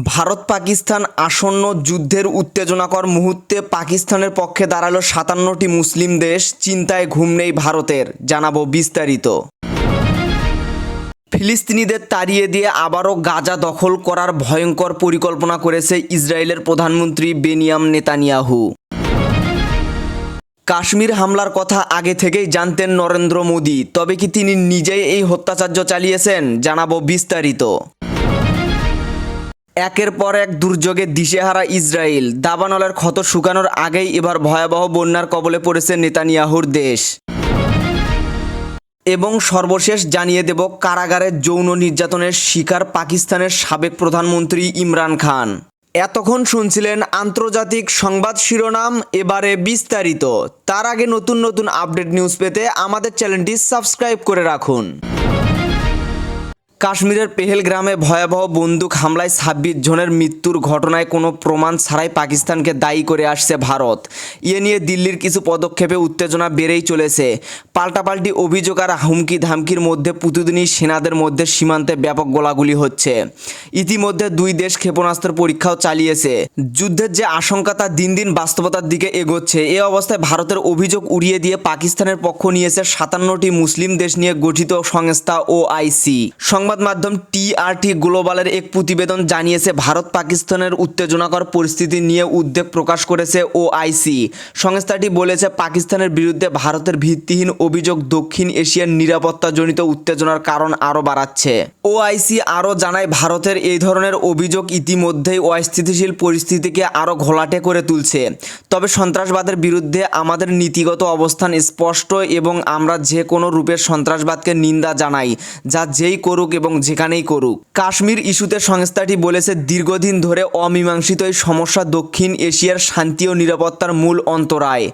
ভারত পাকিস্তান আসন্ন যুদ্ধের উত্তেজনাকর মুহূর্তে পাকিস্তানের পক্ষে দাঁড়ালো ৫৭টি মুসলিম দেশ, চিন্তায় ঘুম নেই ভারতের, জানাবো বিস্তারিত। ফিলিস্তিনিদের তাড়িয়ে দিয়ে আবারও গাজা দখল করার ভয়ঙ্কর পরিকল্পনা করেছে ইসরায়েলের প্রধানমন্ত্রী বেনিয়ামিন নেতানিয়াহু। কাশ্মীর হামলার কথা আগে থেকেই জানতেন নরেন্দ্র মোদি, তবে কি তিনি নিজেই এই হত্যাযজ্ঞ চালিয়েছেন, জানাবো বিস্তারিত। একের পর এক দুর্যোগে দিশেহারা ইসরায়েল, দাবানলের ক্ষত শুকানোর আগেই এবার ভয়াবহ বন্যার কবলে পড়েছে নেতানিয়াহুর দেশ। এবং সর্বশেষ জানিয়ে দেব কারাগারে যৌন নির্যাতনের শিকার পাকিস্তানের সাবেক প্রধানমন্ত্রী ইমরান খান। এতক্ষণ শুনছিলেন আন্তর্জাতিক সংবাদ শিরোনাম, এবারে বিস্তারিত। তার আগে নতুন নতুন আপডেট নিউজ পেতে আমাদের চ্যানেলটি সাবস্ক্রাইব করে রাখুন। কাশ্মীরের পেহেলগ্রামে ভয়াবহ বন্দুক হামলায় ২৬ জনের মৃত্যুর ঘটনায় কোনো প্রমাণ ছাড়াই পাকিস্তানকে দায়ী করে আসছে ভারত। এ নিয়ে দিল্লির কিছু পদক্ষেপে উত্তেজনা বেড়েই চলেছে। পাল্টাপাল্টি অভিযোগ আর হুমকি ধামকির মধ্যে প্রতিদিনই সেনাদের মধ্যে সীমান্তে ব্যাপক গোলাগুলি হচ্ছে। ইতিমধ্যে দুই দেশ ক্ষেপণাস্ত্রের পরীক্ষাও চালিয়েছে। যুদ্ধের যে আশঙ্কা তা দিন দিন বাস্তবতার দিকে এগোচ্ছে। এ অবস্থায় ভারতের অভিযোগ উড়িয়ে দিয়ে পাকিস্তানের পক্ষ নিয়েছে ৫৭টি মুসলিম দেশ নিয়ে গঠিত সংস্থা ওআইসি। সংবাদ মাধ্যম টিআরটি গ্লোবালের এক প্রতিবেদন জানিয়েছে, ভারত পাকিস্তানের উত্তেজনাকর পরিস্থিতি নিয়ে উদ্বেগ প্রকাশ করেছে ওআইসি। সংস্থাটি বলেছে, পাকিস্তানের বিরুদ্ধে ভারতের ভিত্তিহীন অভিযোগ দক্ষিণ এশিয়ার নিরাপত্তাজনিত উত্তেজনার কারণ আরও বাড়াচ্ছে। ওআইসি আরও জানায়, ভারতের এই ধরনের অভিযোগ ইতিমধ্যেই অস্থিতিশীল পরিস্থিতিকে আরও ঘোলাটে করে তুলছে। তবে সন্ত্রাসবাদের বিরুদ্ধে আমাদের নীতিগত অবস্থান স্পষ্ট এবং আমরা যে কোনো রূপের সন্ত্রাসবাদকে নিন্দা জানাই, যা যেই করুক এবং যেখানেই করুক। কাশ্মীর ইস্যুতে সংস্থাটি বলেছে, দীর্ঘদিন ধরে অমীমাংসিত এই সমস্যা দক্ষিণ এশিয়ার শান্তি ও নিরাপত্তার মূল অন্তরায়।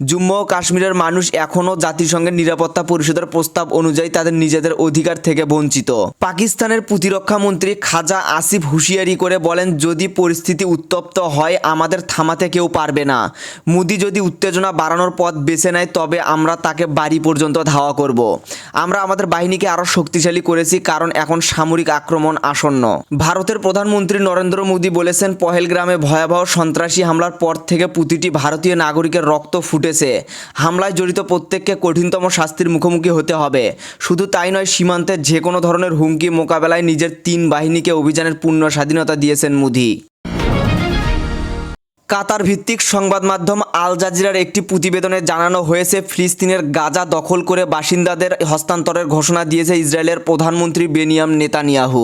জম্মু ও কাশ্মীরের মানুষ এখনও জাতিসংঘের নিরাপত্তা পরিষদের প্রস্তাব অনুযায়ী তাদের নিজেদের অধিকার থেকে বঞ্চিত। পাকিস্তানের প্রতিরক্ষা মন্ত্রী খাজা আসিফ হুঁশিয়ারি করে বলেন, যদি পরিস্থিতি উত্তপ্ত হয় আমাদের থামাতে কেউ পারবে না। মোদি যদি উত্তেজনা বাড়ানোর পথ বেছে নেয় তবে আমরা তাকে বাড়ি পর্যন্ত ধাওয়া করব। আমরা আমাদের বাহিনীকে আরও শক্তিশালী করেছি কারণ এখন সামরিক আক্রমণ আসন্ন। ভারতের প্রধানমন্ত্রী নরেন্দ্র মোদি বলেছেন, পহেলগ্রামে ভয়াবহ সন্ত্রাসী হামলার পর থেকে প্রতিটি ভারতীয় নাগরিকের রক্ত ফুটেছে। হামলায় জড়িত প্রত্যেককে কঠিনতম শাস্তির মুখোমুখি হতে হবে। শুধু তাই নয়, সীমান্তে যে কোনো ধরনের হুমকি মোকাবেলায় নিজের ৩ বাহিনীকে অভিযানের পূর্ণ স্বাধীনতা দিয়েছেন মোদি। কাতার ভিত্তিক সংবাদ মাধ্যম আল জাজিরার একটি প্রতিবেদনে জানানো হয়েছে, ফিলিস্তিনের গাজা দখল করে বাসিন্দাদের হস্তান্তরের ঘোষণা দিয়েছে ইসরায়েলের প্রধানমন্ত্রী বেনিয়ামিন নেতানিয়াহু।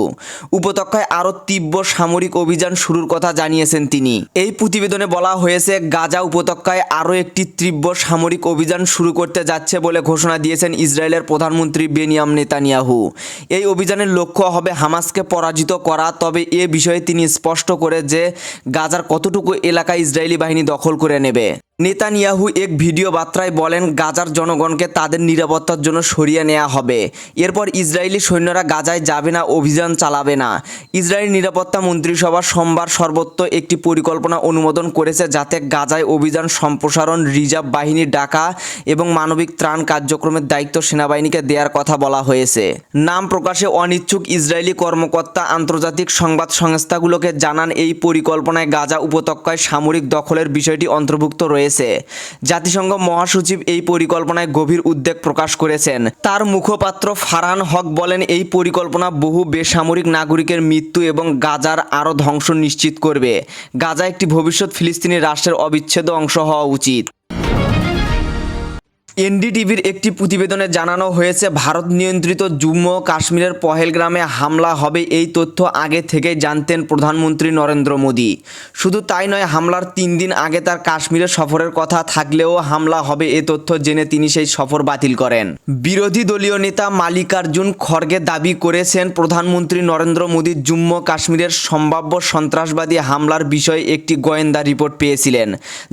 উপত্যকায় আরও তীব্র সামরিক অভিযান শুরুর কথা জানিয়েছেন তিনি। এই প্রতিবেদনে বলা হয়েছে, গাজা উপত্যকায় আরও একটি তীব্র সামরিক অভিযান শুরু করতে যাচ্ছে বলে ঘোষণা দিয়েছেন ইসরায়েলের প্রধানমন্ত্রী বেনিয়ামিন নেতানিয়াহু। এই অভিযানের লক্ষ্য হবে হামাসকে পরাজিত করা। তবে এ বিষয়ে তিনি স্পষ্ট করে যে গাজার কতটুকু এলাকা ইসরায়েলি বাহিনী দখল করে নেবে। নেতানিয়াহু এক ভিডিও বার্তায় বলেন, গাজার জনগণকে তাদের নিরাপত্তার জন্য সরিয়ে নেওয়া হবে। এরপর ইসরায়েলি সৈন্যরা গাজায় যাবে না, অভিযান চালাবে না। ইসরায়েল নিরাপত্তা মন্ত্রিসভা সোমবার সর্বত্র একটি পরিকল্পনা অনুমোদন করেছে যাতে গাজায় অভিযান সম্প্রসারণ, রিজার্ভ বাহিনী ডাকা এবং মানবিক ত্রাণ কার্যক্রমের দায়িত্ব সেনাবাহিনীকে দেওয়ার কথা বলা হয়েছে। নাম প্রকাশে অনিচ্ছুক ইসরায়েলি কর্মকর্তা আন্তর্জাতিক সংবাদ সংস্থাগুলোকে জানান, এই পরিকল্পনায় গাজা উপত্যকায় সামরিক দখলের বিষয়টি অন্তর্ভুক্ত রয়েছে। জাতিসংঘ মহাসচিব এই পরিকল্পনায় গভীর উদ্বেগ প্রকাশ করেছেন। তার মুখপাত্র ফারহান হক বলেন, এই পরিকল্পনা বহু বেসামরিক নাগরিকের মৃত্যু এবং গাজার আরও ধ্বংস নিশ্চিত করবে। গাজা একটি ভবিষ্যৎ ফিলিস্তিনি রাষ্ট্রের অবিচ্ছেদ্য অংশ হওয়া উচিত। এনডিটিভির একটি প্রতিবেদনে জানানো হয়েছে, ভারত নিয়ন্ত্রিত জম্মু ও কাশ্মীরের পহেলগ্রামে হামলা হবে এই তথ্য আগে থেকেই জানতেন প্রধানমন্ত্রী নরেন্দ্র মোদি। শুধু তাই নয়, হামলার ৩ দিন আগে তার কাশ্মীরে সফরের কথা থাকলেও হামলা হবে এ তথ্য জেনে তিনি সেই সফর বাতিল করেন। বিরোধী দলীয় নেতা মাল্লিকার্জুন খড়গে দাবি করেছেন, প্রধানমন্ত্রী নরেন্দ্র মোদি জম্মু কাশ্মীরের সম্ভাব্য সন্ত্রাসবাদী হামলার বিষয়ে একটি গোয়েন্দা রিপোর্ট পেয়েছিলেন,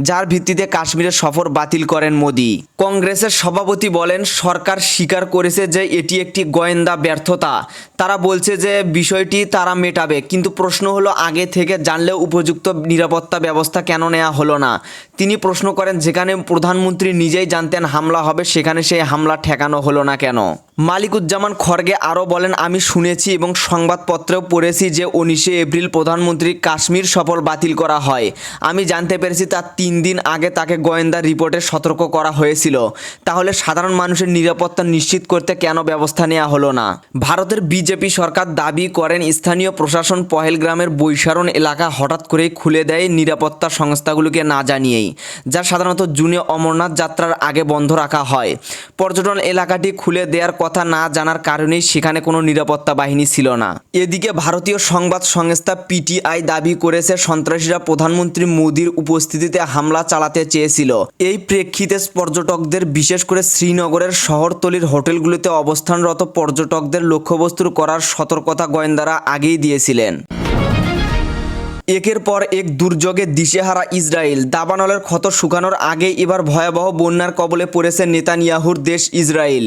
যার ভিত্তিতে কাশ্মীরের সফর বাতিল করেন মোদি। কংগ্রেসের সভাপতি বলেন, সরকার স্বীকার করেছে যে এটি একটি গোয়েন্দা ব্যর্থতা। তারা বলছে যে বিষয়টি তারা মেটাবে, কিন্তু প্রশ্ন হলো, আগে থেকে জানলেও উপযুক্ত নিরাপত্তা ব্যবস্থা কেন নেওয়া হলো না। তিনি প্রশ্ন করেন, যেখানে প্রধানমন্ত্রী নিজেই জানতেন হামলা হবে সেখানে সেই হামলা ঠেকানো হলো না কেন। মালিকুজ্জামান খড়গে আরও বলেন, আমি শুনেছি এবং সংবাদপত্রেও পড়েছি যে 19শে এপ্রিল প্রধানমন্ত্রীর কাশ্মীর সফর বাতিল করা হয়। আমি জানতে পেরেছি তার 3 দিন আগে তাকে গোয়েন্দা রিপোর্টে সতর্ক করা হয়েছিল। তাহলে সাধারণ মানুষের নিরাপত্তা নিশ্চিত করতে কেন ব্যবস্থা নেওয়া হলো না? ভারতের বিজেপি সরকার দাবি করেন স্থানীয় প্রশাসন পহেলগ্রামের বৈশারণ এলাকা হঠাৎ করেই খুলে দেয় নিরাপত্তা সংস্থাগুলোকে না জানিয়েই, যা সাধারণত জুনে অমরনাথ যাত্রার আগে বন্ধ রাখা হয়। পর্যটন এলাকাটি খুলে দেওয়ার কথা না জানার কারণেই সেখানে কোনো নিরাপত্তা বাহিনী ছিল না। এদিকে ভারতীয় সংবাদ সংস্থা পিটিআই দাবি করেছে সন্ত্রাসীরা প্রধানমন্ত্রী মোদির উপস্থিতিতে হামলা চালাতে চেয়েছিল। এই প্রেক্ষিতে পর্যটকদের, বিশেষ করে শ্রীনগরের শহরতলির হোটেলগুলোতে অবস্থানরত পর্যটকদের লক্ষ্যবস্তু করার সতর্কতা গোয়েন্দারা আগেই দিয়েছিলেন। একের পর এক দুর্যোগে দিশেহারা ইসরায়েল। দাবানলের ক্ষত শুকানোর আগে এবার ভয়াবহ বন্যার কবলে পড়েছে নেতানিয়াহুর দেশ ইসরায়েল।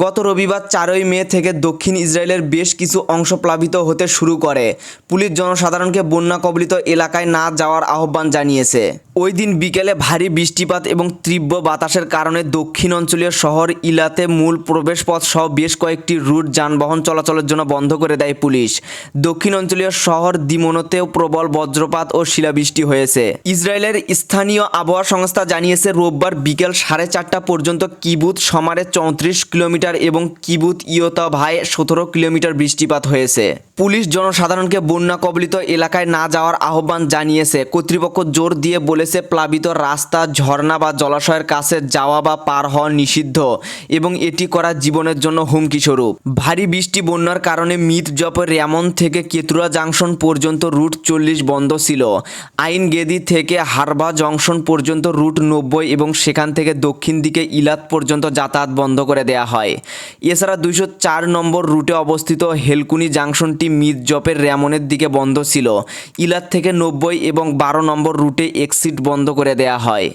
গত রবিবার 4ই মে থেকে দক্ষিণ ইসরায়েলের বেশ কিছু অংশ প্লাবিত হতে শুরু করে। পুলিশ জনসাধারণকে বন্যা কবলিত এলাকায় না যাওয়ার আহ্বান জানিয়েছে। ওই দিন বিকেলে ভারী বৃষ্টিপাত এবং তীব্র বাতাসের কারণে দক্ষিণ অঞ্চলীয় শহর ইলাতে মূল প্রবেশপথ সহ বেশ কয়েকটি রুট যানবাহন চলাচলের জন্য বন্ধ করে দেয় পুলিশ। দক্ষিণ অঞ্চলীয় শহর দিমোনোতেও প্রবল বজ্রপাত ও শিলাবৃষ্টি হয়েছে। ইসরায়েলের স্থানীয় আবহাওয়া সংস্থা জানিয়েছে রোববার বিকেল 4:30 পর্যন্ত কিবুত সমারে 34 কিলোমিটার এবং কিবুত ইয়োতাভায় 17 কিলোমিটার বৃষ্টিপাত হয়েছে। পুলিশ জনসাধারণকে বন্যা কবলিত এলাকায় না যাওয়ার আহ্বান জানিয়েছে। কর্তৃপক্ষ জোর দিয়ে বলেছে প্লাবিত রাস্তা, ঝর্ণা বা জলাশয়ের কাছে যাওয়া বা পার হওয়া নিষিদ্ধ এবং এটি করা জীবনের জন্য হুমকি স্বরূপ। ভারী বৃষ্টি বন্যার কারণে মির্জপের র্যামন থেকে কেতুরা জাংশন পর্যন্ত রুট 40 বন্ধ ছিল। আইন গেদি থেকে হারবা জংশন পর্যন্ত রুট 90 এবং সেখান থেকে দক্ষিণ দিকে ইলাত পর্যন্ত যাতায়াত বন্ধ করে দেওয়া হয়। এছাড়া 204 নম্বর রুটে অবস্থিত হেলকুনি জাংশনটি মির্জপের র্যামনের দিকে বন্ধ ছিল। ইলাত থেকে 90 এবং 12 নম্বর রুটে এক্সিট বন্ধ করে দেওয়া হয়।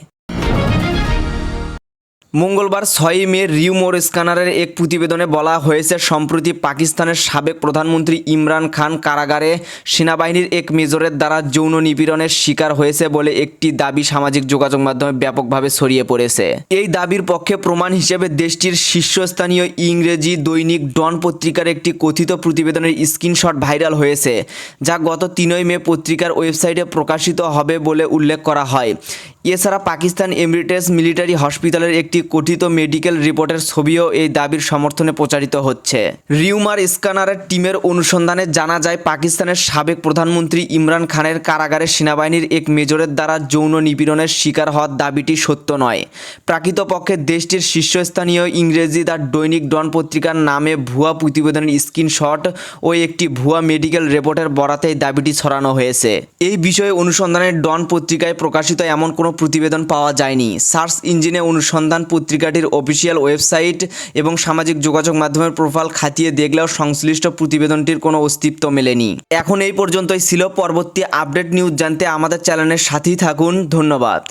মঙ্গলবার 6 মে রিউমোর স্ক্যানারের এক প্রতিবেদনে বলা হয়েছে সম্প্রতি পাকিস্তানের সাবেক প্রধানমন্ত্রী ইমরান খান কারাগারে সেনাবাহিনীর এক মেজরের দ্বারা যৌন নিপীড়নের শিকার হয়েছে বলে একটি দাবি সামাজিক যোগাযোগ মাধ্যমে ব্যাপকভাবে ছড়িয়ে পড়েছে। এই দাবির পক্ষে প্রমাণ হিসেবে দেশটির শীর্ষস্থানীয় ইংরেজি দৈনিক ডন পত্রিকার একটি কথিত প্রতিবেদনের স্ক্রিনশট ভাইরাল হয়েছে, যা গত 3 মে পত্রিকার ওয়েবসাইটে প্রকাশিত হবে বলে উল্লেখ করা হয়। এছাড়া পাকিস্তান এমিরেটস মিলিটারি হসপিটালের একটি কথিত মেডিকেল রিপোর্টের ছবিও এই দাবির সমর্থনে প্রচারিত হচ্ছে। রিউমার স্ক্যানারের টিমের অনুসন্ধানে জানা যায় পাকিস্তানের সাবেক প্রধানমন্ত্রী ইমরান খানের কারাগারে সেনাবাহিনীর এক মেজরের দ্বারা যৌন নিপীড়নের শিকার হওয়ার দাবিটি সত্য নয়। প্রকৃতপক্ষে দেশটির শীর্ষস্থানীয় ইংরেজি দ্য দৈনিক ডন পত্রিকার নামে ভুয়া প্রতিবেদনের স্ক্রিনশট ও একটি ভুয়া মেডিকেল রিপোর্টের বরাতে দাবিটি ছড়ানো হয়েছে। এই বিষয়ে অনুসন্ধানে ডন পত্রিকায় প্রকাশিত এমন কোনো প্রতিবেদন পাওয়া যায়নি। সার্চ ইঞ্জিনে অনুসন্ধান পত্রিকাটির অফিসিয়াল ওয়েবসাইট এবং সামাজিক যোগাযোগ মাধ্যমের প্রোফাইল খাতিয়ে দেখলেও সংশ্লিষ্ট প্রতিবেদনটির কোনো অস্তিত্ব মেলেনি। এখন এই পর্যন্তই ছিল। পরবর্তী আপডেট নিউজ জানতে আমাদের চ্যানেলের সাথেই থাকুন। ধন্যবাদ।